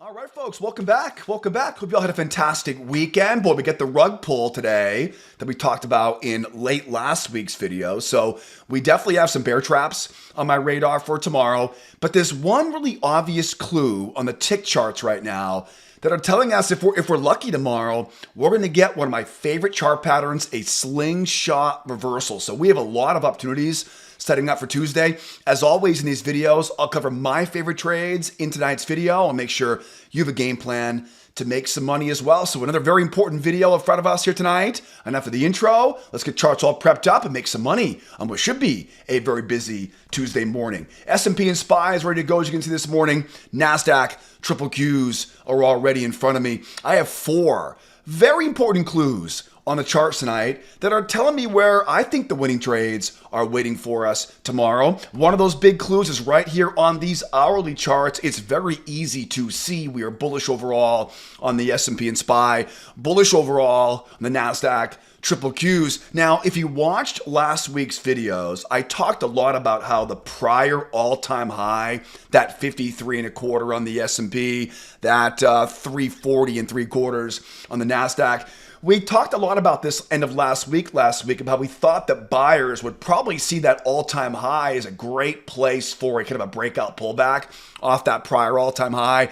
All right, folks, welcome back. Welcome back. Hope you all had a fantastic weekend. Boy, we get the rug pull today that we talked about in late last week's video. So we definitely have some bear traps on my radar for tomorrow. But there's one really obvious clue on the tick charts right now that are telling us if we're lucky tomorrow, we're going to get one of my favorite chart patterns, a slingshot reversal. So we have a lot of opportunities setting up for Tuesday. As always in these videos, I'll cover my favorite trades in tonight's video. I'll make sure you have a game plan to make some money as well. So another very important video in front of us here tonight. Enough of the intro. Let's get charts all prepped up and make some money on what should be a very busy Tuesday morning. S&P and SPY is ready to go, as you can see this morning. Nasdaq, triple Qs are already in front of me. I have four very important clues on the charts tonight that are telling me where I think the winning trades are waiting for us tomorrow. One of those big clues is right here on these hourly charts. It's very easy to see we are bullish overall on the S&P and SPY, bullish overall on the Nasdaq, triple Qs. Now, if you watched last week's videos, I talked a lot about how the prior all-time high, that 53 and a quarter on the S&P, that 340 and three quarters on the Nasdaq. We talked a lot about this end of last week about how we thought that buyers would probably see that all-time high as a great place for a kind of a breakout pullback off that prior all-time high.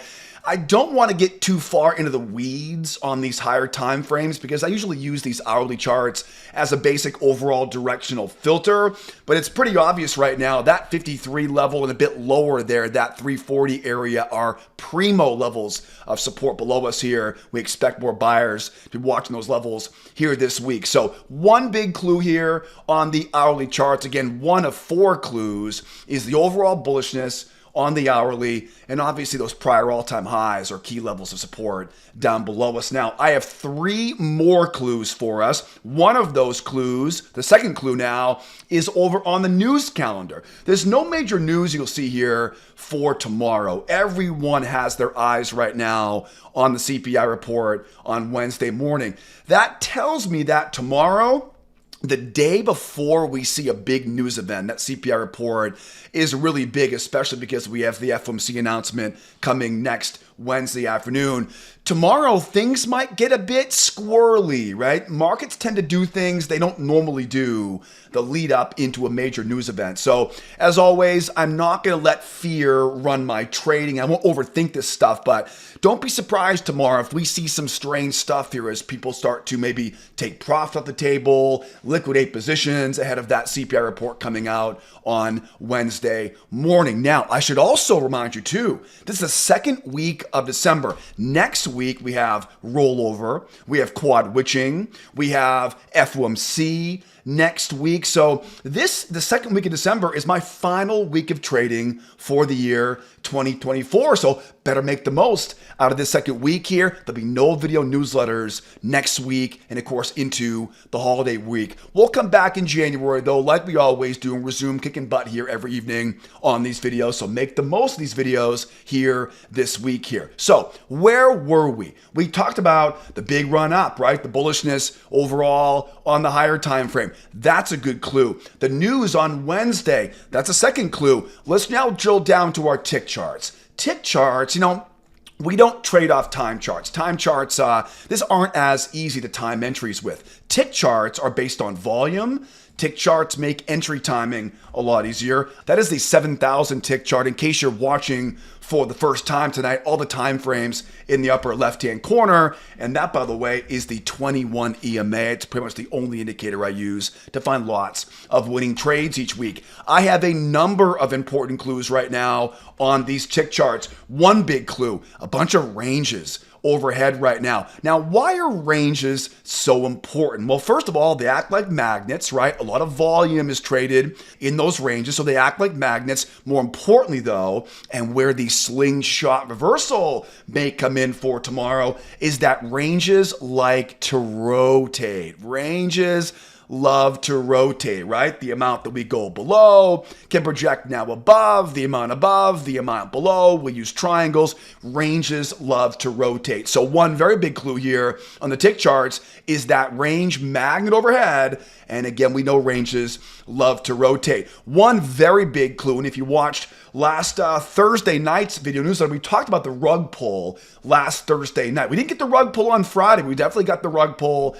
I don't want to get too far into the weeds on these higher time frames because I usually use these hourly charts as a basic overall directional filter, but it's pretty obvious right now that 53 level and a bit lower there, that 340 area are primo levels of support below us here. We expect more buyers to be watching those levels here this week. So one big clue here on the hourly charts, again, one of four clues, is the overall bullishness on the hourly, and obviously those prior all-time highs are key levels of support down below us. Now, I have three more clues for us. One of those clues, the second clue now, is over on the news calendar. There's no major news you'll see here for tomorrow. Everyone has their eyes right now on the CPI report on Wednesday morning. That tells me that tomorrow, the day before we see a big news event, that CPI report is really big, especially because we have the FOMC announcement coming next Wednesday afternoon. Tomorrow, things might get a bit squirrely, right? Markets tend to do things they don't normally do the lead up into a major news event. So as always, I'm not going to let fear run my trading. I won't overthink this stuff, but don't be surprised tomorrow if we see some strange stuff here as people start to maybe take profit off the table, liquidate positions ahead of that CPI report coming out on Wednesday morning. Now, I should also remind you too, this is the second week of December. Next week, we have rollover, we have quad witching, we have FOMC next week. So the second week of December is my final week of trading for the year 2024. So better make the most out of this second week here. There'll be no video newsletters next week and of course into the holiday week. We'll come back in January though, like we always do, and resume kicking butt here every evening on these videos. So make the most of these videos here this week here. So where were we? We talked about the big run up, right? The bullishness overall on the higher time frame. That's a good clue. The news on Wednesday, that's a second clue. Let's now drill down to our tick charts. Tick charts, we don't trade off time charts. Time charts, this aren't as easy to time entries with. Tick charts are based on volume. Tick charts make entry timing a lot easier. That is the 7,000 tick chart. In case you're watching for the first time tonight, all the time frames in the upper left-hand corner. And that, by the way, is the 21 EMA. It's pretty much the only indicator I use to find lots of winning trades each week. I have a number of important clues right now on these tick charts. One big clue, a bunch of ranges overhead right now. Now, why are ranges so important? Well, first of all, they act like magnets, right? A lot of volume is traded in those ranges, so they act like magnets. More importantly, though, and where the slingshot reversal may come in for tomorrow, is that ranges like to rotate. Ranges love to rotate, right? The amount that we go below can project now above, the amount below. We use triangles. Ranges love to rotate. So one very big clue here on the tick charts is that range magnet overhead. And again, we know ranges love to rotate. One very big clue, and if you watched last Thursday night's video newsletter, we talked about the rug pull last Thursday night. We didn't get the rug pull on Friday. We definitely got the rug pull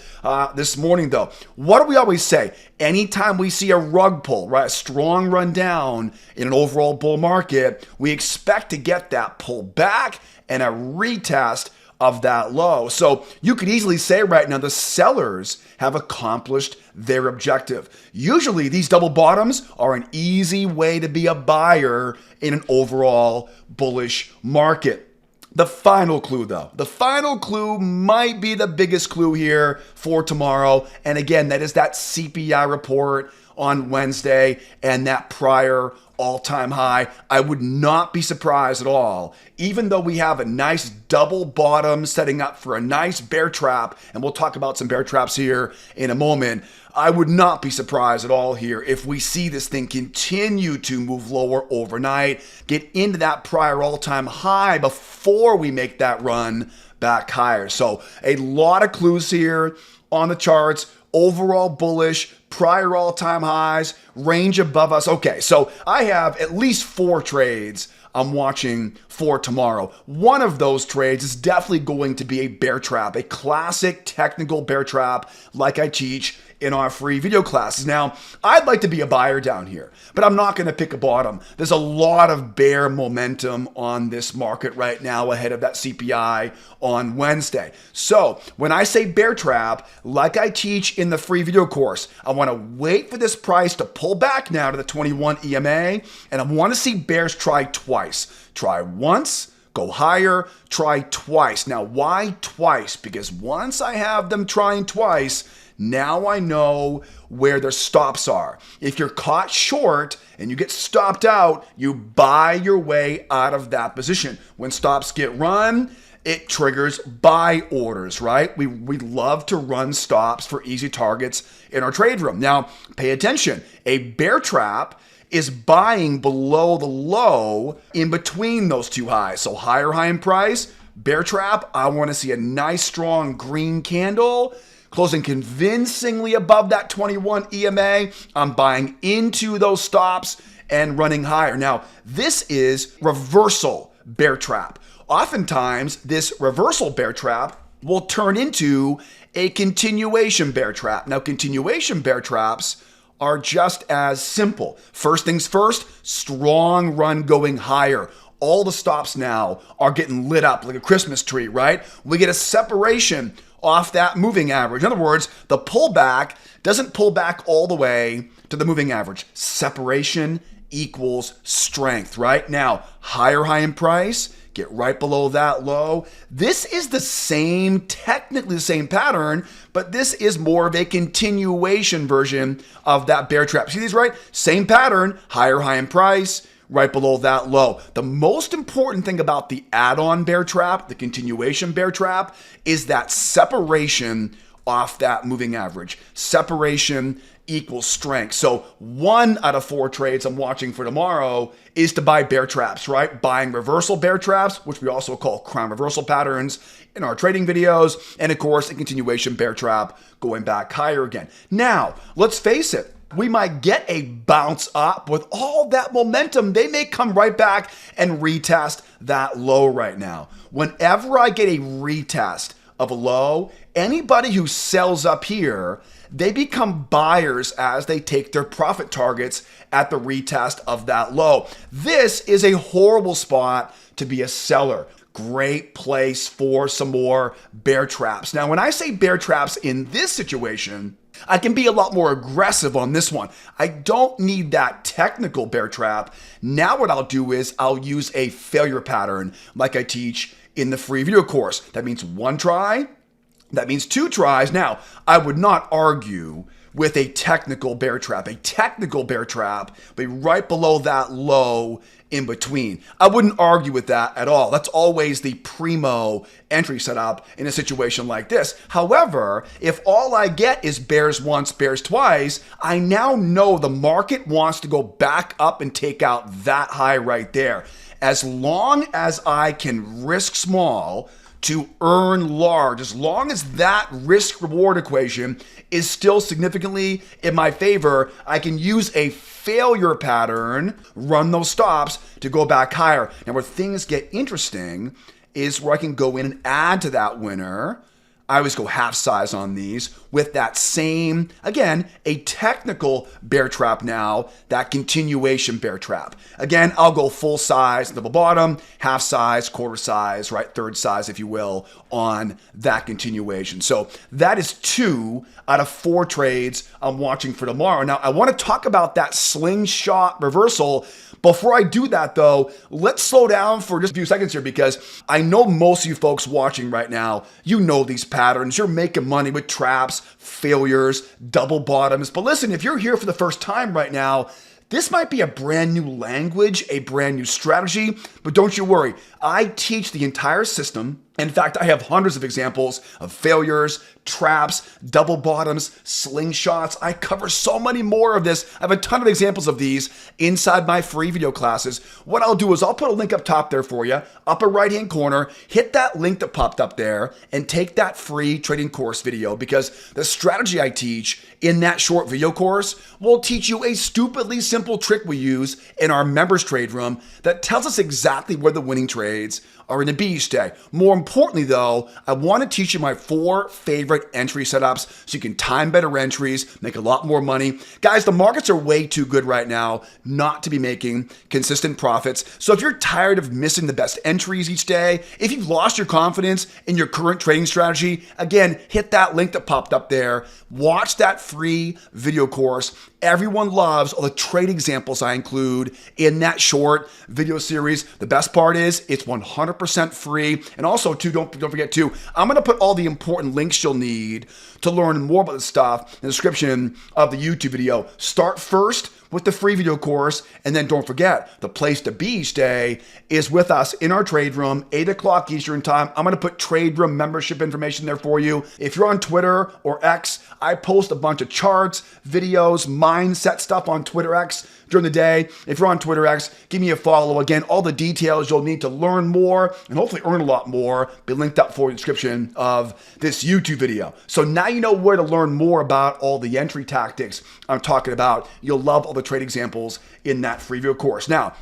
this morning, though. What do we always say? Anytime we see a rug pull, right, a strong run down in an overall bull market, we expect to get that pull back and a retest of that low. So you could easily say right now the sellers have accomplished their objective. Usually these double bottoms are an easy way to be a buyer in an overall bullish market. The final clue though, the final clue might be the biggest clue here for tomorrow. And again, that is that CPI report on Wednesday and that prior all-time high. I would not be surprised at all, even though we have a nice double bottom setting up for a nice bear trap, and we'll talk about some bear traps here in a moment. I would not be surprised at all here if we see this thing continue to move lower overnight, get into that prior all-time high before we make that run back higher. So a lot of clues here on the charts. Overall bullish, prior all-time highs, range above us. Okay, so I have at least 4 trades I'm watching for tomorrow. One of those trades is definitely going to be a bear trap, a classic technical bear trap like I teach in our free video classes. Now, I'd like to be a buyer down here, but I'm not going to pick a bottom. There's a lot of bear momentum on this market right now ahead of that CPI on Wednesday. So when I say bear trap, like I teach in the free video course, I want to wait for this price to pull back now to the 21 EMA, and I want to see bears try twice. Try once, go higher, try twice. Now, why twice? Because once I have them trying twice, now I know where their stops are. If you're caught short and you get stopped out, you buy your way out of that position. When stops get run, it triggers buy orders, right? We love to run stops for easy targets in our trade room. Now, pay attention. A bear trap is buying below the low in between those two highs. So higher high in price, bear trap, I want to see a nice strong green candle closing convincingly above that 21 EMA. I'm buying into those stops and running higher. Now, this is reversal bear trap. Oftentimes, this reversal bear trap will turn into a continuation bear trap. Now, continuation bear traps are just as simple. First things first, strong run going higher. All the stops now are getting lit up like a Christmas tree, right? We get a separation off that moving average. In other words, the pullback doesn't pull back all the way to the moving average. Separation equals strength, right? Now, higher high in price, get right below that low. This is the same, technically the same pattern, but this is more of a continuation version of that bear trap. See these, right? Same pattern, higher high in price, right below that low. The most important thing about the add-on bear trap, the continuation bear trap, is that separation off that moving average. Separation equals strength. So 1 out of 4 trades I'm watching for tomorrow is to buy bear traps, right? Buying reversal bear traps, which we also call crown reversal patterns in our trading videos. And of course, a continuation bear trap going back higher again. Now, let's face it. We might get a bounce up with all that momentum. They may come right back and retest that low right now. Whenever I get a retest of a low, anybody who sells up here, they become buyers as they take their profit targets at the retest of that low. This is a horrible spot to be a seller. Great place for some more bear traps. Now, when I say bear traps in this situation, I can be a lot more aggressive on this one. I don't need that technical bear trap. Now what I'll do is I'll use a failure pattern like I teach in the free video course. That means 1 try. That means 2 tries. Now, I would not argue with a technical bear trap. A technical bear trap will be right below that low in between. I wouldn't argue with that at all. That's always the primo entry setup in a situation like this. However, if all I get is bears once, bears twice, I now know the market wants to go back up and take out that high right there. As long as I can risk small to earn large, as long as that risk reward equation is still significantly in my favor, I can use a failure pattern, run those stops to go back higher. Now, where things get interesting is where I can go in and add to that winner. I always go half size on these with that same, again, a technical bear trap now, that continuation bear trap. Again, I'll go full size, double bottom, half size, quarter size, right, third size, if you will, on that continuation. So that is 2 out of 4 trades I'm watching for tomorrow. Now, I want to talk about that slingshot reversal. Before I do that, though, let's slow down for just a few seconds here, because I know most of you folks watching right now, you know these patterns. You're making money with traps, failures, double bottoms. But listen, if you're here for the first time right now, this might be a brand new language, a brand new strategy, but don't you worry. I teach the entire system. In fact, I have hundreds of examples of failures, traps, double bottoms, slingshots. I cover so many more of this. I have a ton of examples of these inside my free video classes. What I'll do is I'll put a link up top there for you, upper right-hand corner. Hit that link that popped up there and take that free trading course video, because the strategy I teach in that short video course will teach you a stupidly simple trick we use in our members trade room that tells us exactly where the winning trades are in the beach day. More importantly, though, I want to teach you my 4 favorite entry setups so you can time better entries, make a lot more money. Guys, the markets are way too good right now not to be making consistent profits. So if you're tired of missing the best entries each day, if you've lost your confidence in your current trading strategy, again, hit that link that popped up there. Watch that free video course. Everyone loves all the trade examples I include in that short video series. The best part is it's 100% free. And also, too, don't forget, too, I'm going to put all the important links you'll need to learn more about this stuff in the description of the YouTube video. Start first with the free video course, and then don't forget, the place to be each day is with us in our trade room, 8 o'clock Eastern time. I'm going to put trade room membership information there for you. If you're on Twitter or X, I post a bunch of charts, videos, mindset stuff on Twitter X during the day. If you're on Twitter X, give me a follow. Again, all the details you'll need to learn more and hopefully earn a lot more be linked up for the description of this YouTube video. So now you know where to learn more about all the entry tactics I'm talking about. You'll love all the trade examples in that free video course. Now,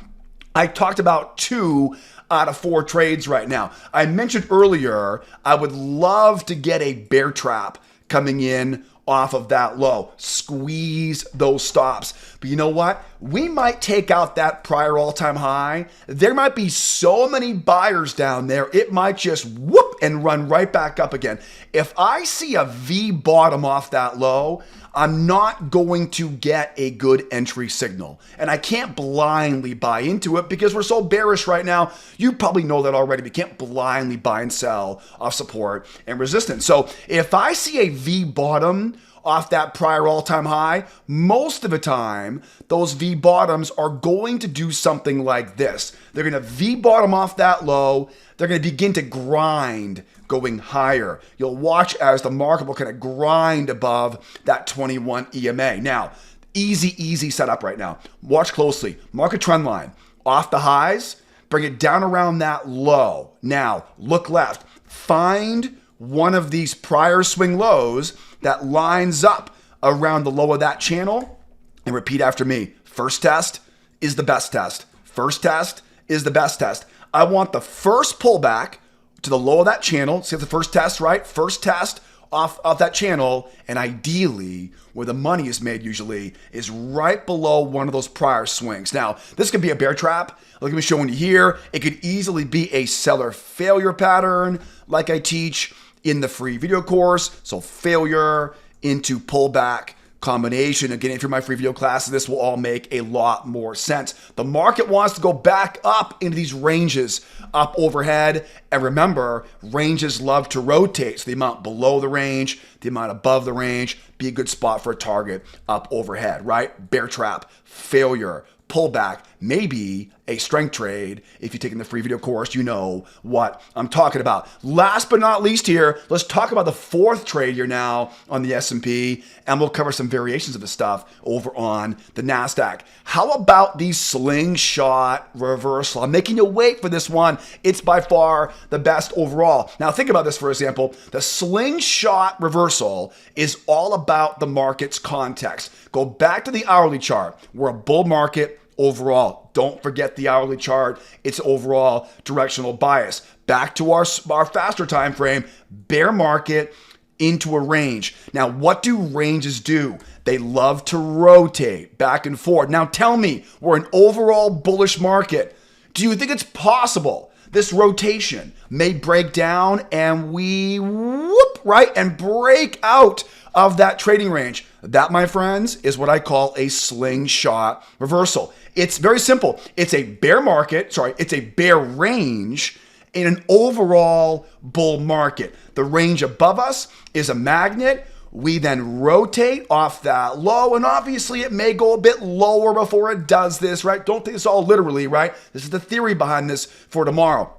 I talked about 2 out of 4 trades right now. I mentioned earlier, I would love to get a bear trap coming in off of that low. Squeeze those stops. But you know what? We might take out that prior all-time high. There might be so many buyers down there, it might just whoop and run right back up again. If I see a V bottom off that low, I'm not going to get a good entry signal. And I can't blindly buy into it because we're so bearish right now. You probably know that already. We can't blindly buy and sell off support and resistance. So if I see a V bottom off that prior all-time high, most of the time, those V bottoms are going to do something like this. They're going to V bottom off that low. They're going to begin to grind going higher. You'll watch as the market will kind of grind above that 21 EMA. Now, easy setup right now. Watch closely. Market trend line off the highs, bring it down around that low. Now, look left. Find one of these prior swing lows that lines up around the low of that channel and repeat after me. First test is the best test. First test is the best test. I want the first pullback to the low of that channel. See the first test, right? First test off that channel, and ideally, where the money is made usually, is right below one of those prior swings. Now, this could be a bear trap, like I'm showing you here. It could easily be a seller failure pattern, like I teach in the free video course. So failure into pullback, combination. Again, if you're my free video classes, this will all make a lot more sense. The market wants to go back up into these ranges, up overhead. And remember, ranges love to rotate. So the amount below the range, the amount above the range, be a good spot for a target up overhead, right? Bear trap, failure, pullback, maybe a strength trade. If you've taken the free video course, you know what I'm talking about. Last but not least here, let's talk about the fourth trade here now on the S&P, and we'll cover some variations of the stuff over on the Nasdaq. How about the slingshot reversal? I'm making you wait for this one. It's by far the best overall. Now think about this, for example. The slingshot reversal is all about the market's context. Go back to the hourly chart. We're a bull market overall. Don't forget the hourly chart. It's overall directional bias. Back to our faster time frame, bear market into a range. Now, what do ranges do? They love to rotate back and forth. Now tell me, we're an overall bullish market. Do you think it's possible this rotation may break down and we whoop, right, and break out of that trading range? That, my friends, is what I call a slingshot reversal. It's very simple. It's a bear market, it's a bear range in an overall bull market. The range above us is a magnet. We then rotate off that low, and obviously it may go a bit lower before it does this, right? Don't take this all literally, right? This is the theory behind this for tomorrow.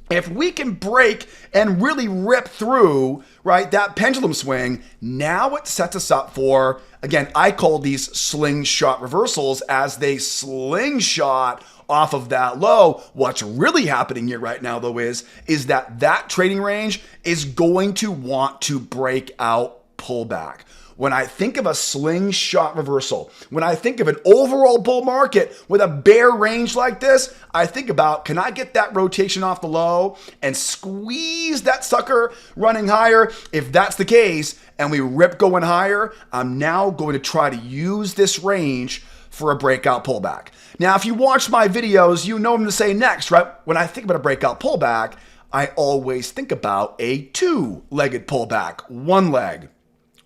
If we can break and really rip through, right, that pendulum swing, now it sets us up for, again, I call these slingshot reversals as they slingshot off of that low. What's really happening here right now, though, is that trading range is going to want to break out pullback. When I think of a slingshot reversal, when I think of an overall bull market with a bear range like this, I think about, can I get that rotation off the low and squeeze that sucker running higher? If that's the case, and we rip going higher, I'm now going to try to use this range for a breakout pullback. Now, if you watch my videos, you know what I'm going to say next, right? When I think about a breakout pullback, I always think about a two-legged pullback, one leg.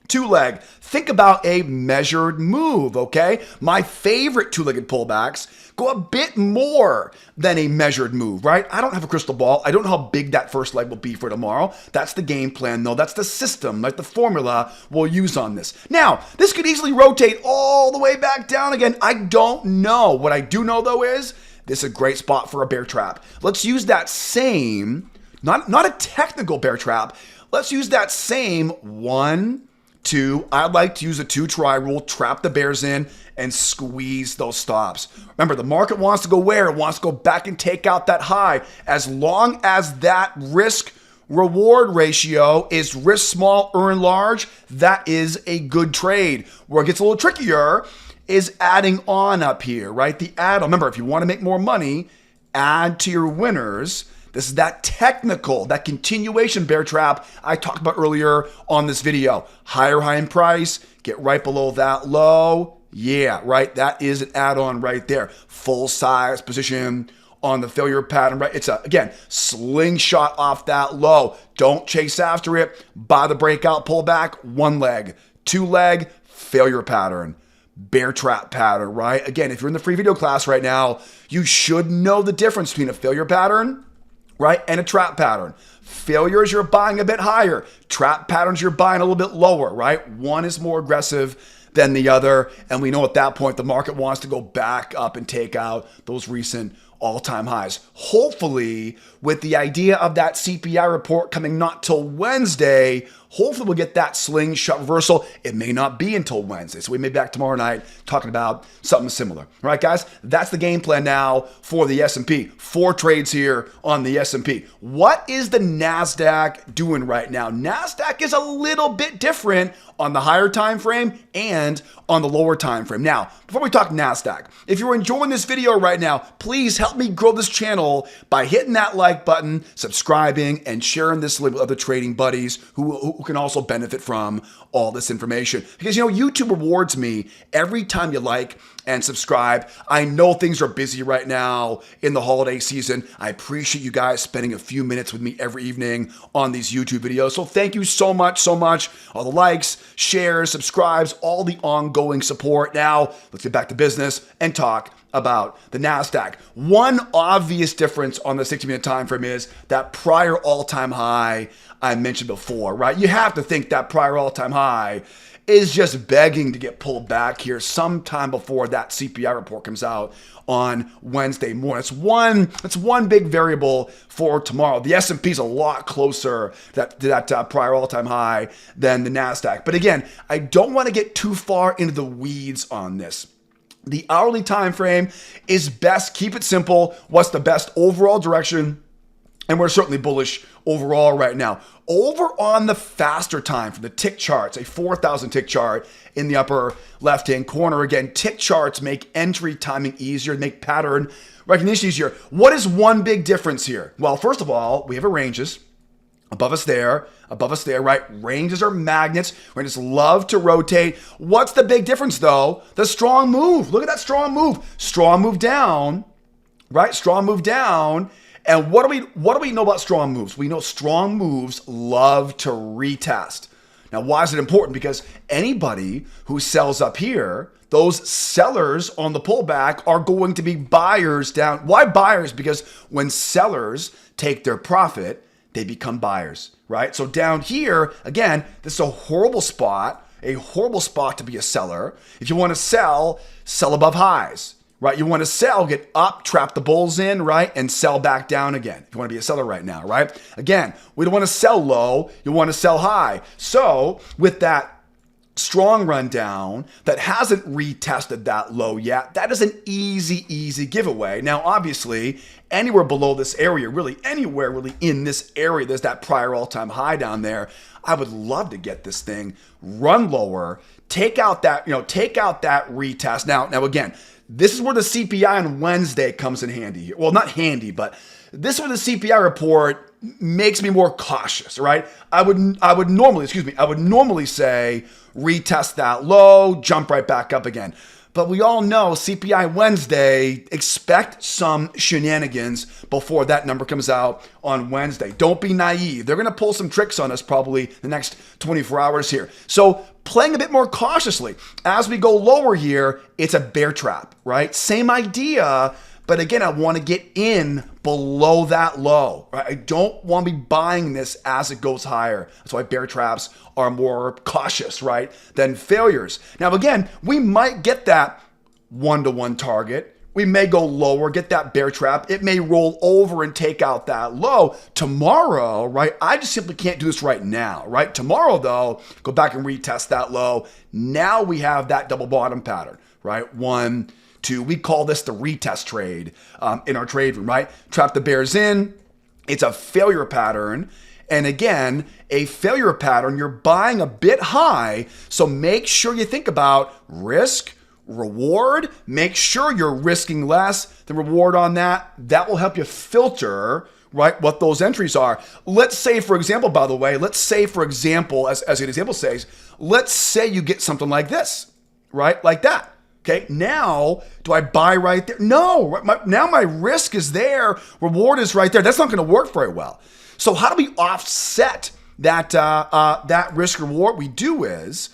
Two-leg, think about a measured move, okay? My favorite two-legged pullbacks go a bit more than a measured move, right? I don't have a crystal ball. I don't know how big that first leg will be for tomorrow. That's the game plan, though. That's the system, like the formula we'll use on this. Now, this could easily rotate all the way back down again. I don't know. What I do know, though, is this is a great spot for a bear trap. Let's use that same, not a technical bear trap. Let's use that same 1, 2. I like to use a 2-try rule, trap the bears in and squeeze those stops. Remember, the market wants to go where? It wants to go back and take out that high. As long as that risk reward ratio is risk small, earn large, that is a good trade. Where it gets a little trickier is adding on up here, right? The add-on. Remember, if you want to make more money, add to your winners. This is that technical, that continuation bear trap I talked about earlier on this video. Higher high in price, get right below that low. Yeah, right? That is an add-on right there. Full size position on the failure pattern, right? It's again, slingshot off that low. Don't chase after it. Buy the breakout pullback, one leg. Two leg, failure pattern. Bear trap pattern, right? Again, if you're in the free video class right now, you should know the difference between a failure pattern, right, and a trap pattern. Failures, you're buying a bit higher. Trap patterns, you're buying a little bit lower, right? One is more aggressive than the other. And we know at that point, the market wants to go back up and take out those recent all-time highs. Hopefully, with the idea of that CPI report coming not till Wednesday, hopefully we'll get that slingshot reversal. It may not be until Wednesday. So we may be back tomorrow night talking about something similar. All right, guys, that's the game plan now for the S&P. 4 trades here on the S&P. What is the Nasdaq doing right now? Nasdaq is a little bit different on the higher time frame and on the lower time frame. Now, before we talk Nasdaq, if you're enjoying this video right now, please help me grow this channel by hitting that like button, subscribing, and sharing this with other trading buddies who who can also benefit from all this information. Because, YouTube rewards me every time you like and subscribe. I know things are busy right now in the holiday season. I appreciate you guys spending a few minutes with me every evening on these YouTube videos. So thank you so much. All the likes, shares, subscribes, all the ongoing support. Now, let's get back to business and talk about the Nasdaq. One obvious difference on the 60-minute time frame is that prior all-time high I mentioned before, right? You have to think that prior all-time high is just begging to get pulled back here sometime before that CPI report comes out on Wednesday morning. It's one big variable for tomorrow. The S&P is a lot closer to that prior all-time high than the Nasdaq. But again, I don't want to get too far into the weeds on this. The hourly time frame is best. Keep it simple. What's the best overall direction? And we're certainly bullish overall right now. Over on the faster time for the tick charts, a 4,000 tick chart in the upper left-hand corner. Again, tick charts make entry timing easier, make pattern recognition easier. What is one big difference here? Well, first of all, we have a ranges. Above us there, right? Ranges are magnets. Ranges love to rotate. What's the big difference though? The strong move. Look at that strong move. Strong move down, right? Strong move down. And what do we know about strong moves? We know strong moves love to retest. Now, why is it important? Because anybody who sells up here, those sellers on the pullback are going to be buyers down. Why buyers? Because when sellers take their profit, they become buyers, right? So down here, again, this is a horrible spot to be a seller. If you want to sell above highs, right? You want to sell, get up, trap the bulls in, right? And sell back down again. If you want to be a seller right now, right? Again, we don't want to sell low, you want to sell high. So with that strong rundown that hasn't retested that low yet, that is an easy giveaway. Now, obviously, anywhere below this area, really anywhere really in this area, there's that prior all-time high down there. I would love to get this thing run lower, take out that retest. Now again, this is where the CPI on Wednesday comes in handy. Well, not handy, but this is where the CPI report makes me more cautious, right? I would normally say retest that low, jump right back up again. But we all know CPI Wednesday, expect some shenanigans before that number comes out on Wednesday. Don't be naive. They're going to pull some tricks on us probably the next 24 hours here. So playing a bit more cautiously. As we go lower here, it's a bear trap, right? Same idea. But again, I want to get in below that low, right? I don't want to be buying this as it goes higher. That's why bear traps are more cautious, right, than failures. Now, again, we might get that one-to-one target. We may go lower, get that bear trap. It may roll over and take out that low. Tomorrow, right, I just simply can't do this right now, right? Tomorrow, though, go back and retest that low. Now we have that double bottom pattern, right? 1, 2, we call this the retest trade in our trade room, right? Trap the bears in. It's a failure pattern. And again, a failure pattern, you're buying a bit high. So make sure you think about risk, reward. Make sure you're risking less than reward on that. That will help you filter, right, what those entries are. Let's say, for example, by the way, as an example says, let's say you get something like this, right? Like that. Okay, now, do I buy right there? No, now my risk is there, reward is right there. That's not going to work very well. So how do we offset that risk reward? We do is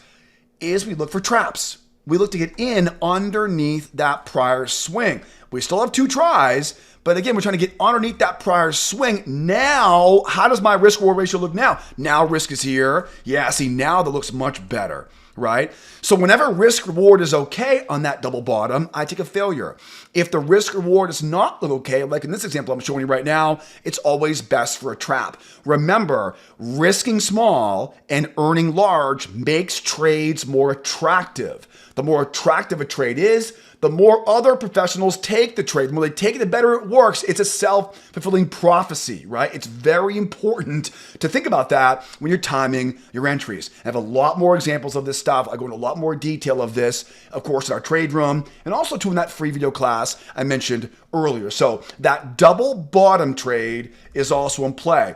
we look for traps. We look to get in underneath that prior swing. We still have 2 tries, but again, we're trying to get underneath that prior swing. Now, how does my risk reward ratio look now? Now risk is here. Yeah, see, now that looks much better, right? So whenever risk reward is okay on that double bottom, I take a failure. If the risk reward is not okay, like in this example I'm showing you right now, it's always best for a trap. Remember, risking small and earning large makes trades more attractive. The more attractive a trade is, the more other professionals take the trade. The more they take it, the better it works. It's a self-fulfilling prophecy, right? It's very important to think about that when you're timing your entries. I have a lot more examples of this stuff. I go into a lot more detail of this, of course, in our trade room, and also too in that free video class I mentioned earlier. So that double bottom trade is also in play.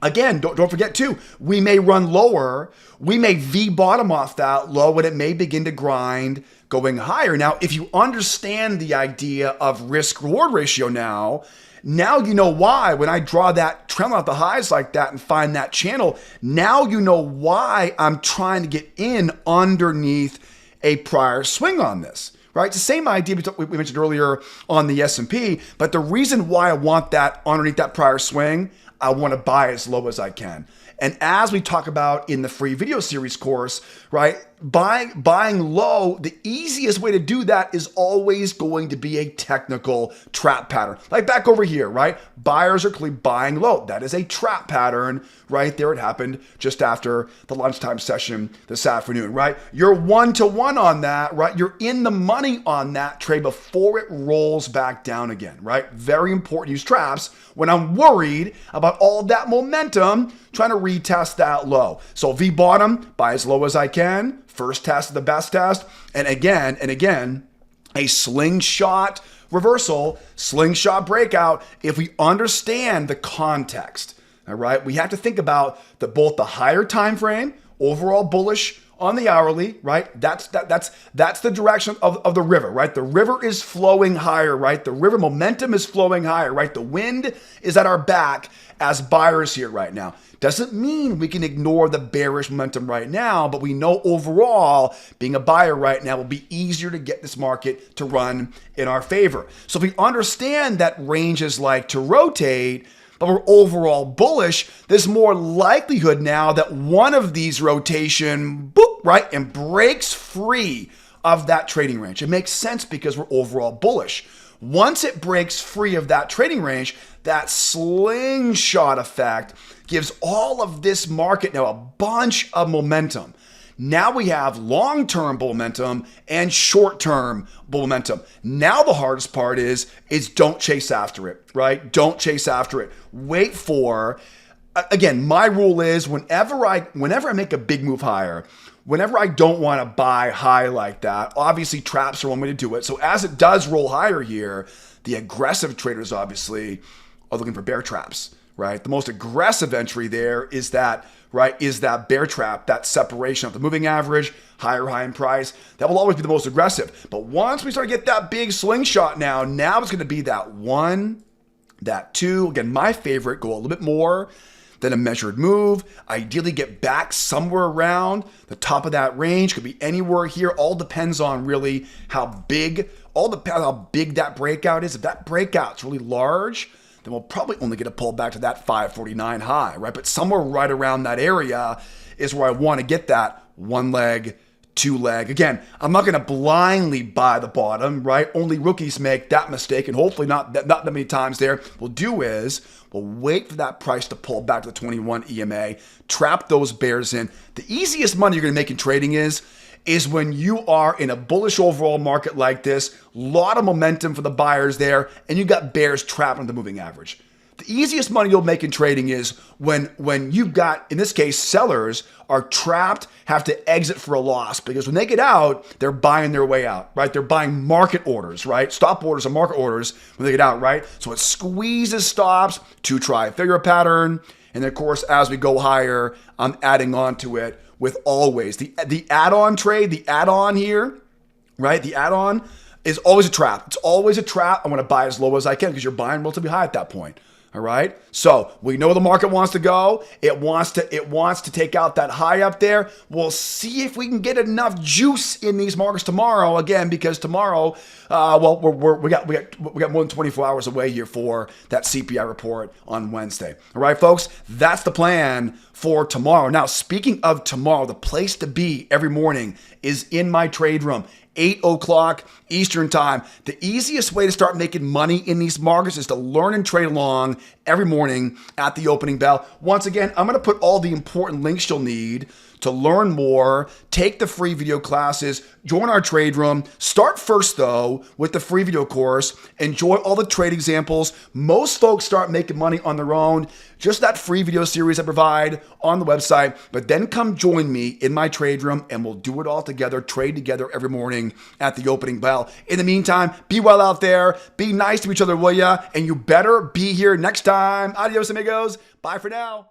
Again, don't forget too, we may run lower. We may V bottom off that low and it may begin to grind going higher. Now, if you understand the idea of risk reward ratio now you know why when I draw that trend off the highs like that and find that channel, now you know why I'm trying to get in underneath a prior swing on this. Right? It's the same idea we mentioned earlier on the S&P, but the reason why I want that underneath that prior swing, I want to buy as low as I can. And as we talk about in the free video series course, right, buying low, the easiest way to do that is always going to be a technical trap pattern. Like back over here, right? Buyers are clearly buying low. That is a trap pattern right there. It happened just after the lunchtime session this afternoon, right? You're 1-to-1 on that, right? You're in the money on that trade before it rolls back down again, right? Very important to use traps when I'm worried about all that momentum trying to retest that low. So V bottom, buy as low as I can. First test is the best test. And again, a slingshot reversal, slingshot breakout. If we understand the context, all right, we have to think about both the higher time frame, overall bullish on the hourly, right? That's the direction of the river, right? The river is flowing higher, right? The river momentum is flowing higher, right? The wind is at our back as buyers here right now. Doesn't mean we can ignore the bearish momentum right now, but we know overall being a buyer right now will be easier to get this market to run in our favor. So if we understand that ranges like to rotate, but we're overall bullish, there's more likelihood now that one of these rotation, boop, right, and breaks free of that trading range. It makes sense because we're overall bullish. Once it breaks free of that trading range, that slingshot effect gives all of this market now a bunch of momentum. Now we have long-term bull momentum and short-term bull momentum. Now the hardest part is don't chase after it, right? Don't chase after it. Wait for, again, my rule is whenever I make a big move higher, whenever I don't want to buy high like that, obviously traps are one way to do it. So as it does roll higher here, the aggressive traders obviously are looking for bear traps, right? The most aggressive entry there is that, right, is that bear trap, that separation of the moving average, higher high in price. That will always be the most aggressive. But once we start to get that big slingshot now it's going to be that 1, that 2. Again, my favorite, go a little bit more than a measured move. Ideally get back somewhere around the top of that range. Could be anywhere here. All depends on really how big that breakout is. If that breakout's really large, then we'll probably only get a pull back to that 549 high, right? But somewhere right around that area is where I want to get that 1 leg, 2 leg. Again, I'm not going to blindly buy the bottom, right? Only rookies make that mistake, and hopefully not that many times there. We'll wait for that price to pull back to the 21 EMA, trap those bears in. The easiest money you're going to make in trading is when you are in a bullish overall market like this, lot of momentum for the buyers there, and you got bears trapped on the moving average. The easiest money you'll make in trading is when you've got, in this case, sellers are trapped, have to exit for a loss, because when they get out, they're buying their way out, right? They're buying market orders, right? Stop orders and market orders when they get out, right? So it squeezes stops to try a figure pattern. And then, of course, as we go higher, I'm adding on to it with always the add-on trade, the add-on here, right? The add-on is always a trap. It's always a trap. I want to buy as low as I can because you're buying relatively high at that point. All right. So we know the market wants to go. It wants to take out that high up there. We'll see if we can get enough juice in these markets tomorrow. Again, because tomorrow, we got more than 24 hours away here for that CPI report on Wednesday. All right, folks. That's the plan for tomorrow. Now, speaking of tomorrow, the place to be every morning is in my trade room. 8 o'clock Eastern time. The easiest way to start making money in these markets is to learn and trade along every morning at the opening bell. Once again, I'm going to put all the important links you'll need to learn more, take the free video classes, join our trade room. Start first, though, with the free video course. Enjoy all the trade examples. Most folks start making money on their own. Just that free video series I provide on the website. But then come join me in my trade room, and we'll do it all together, trade together every morning at the opening bell. In the meantime, be well out there. Be nice to each other, will ya? And you better be here next time. Adios, amigos. Bye for now.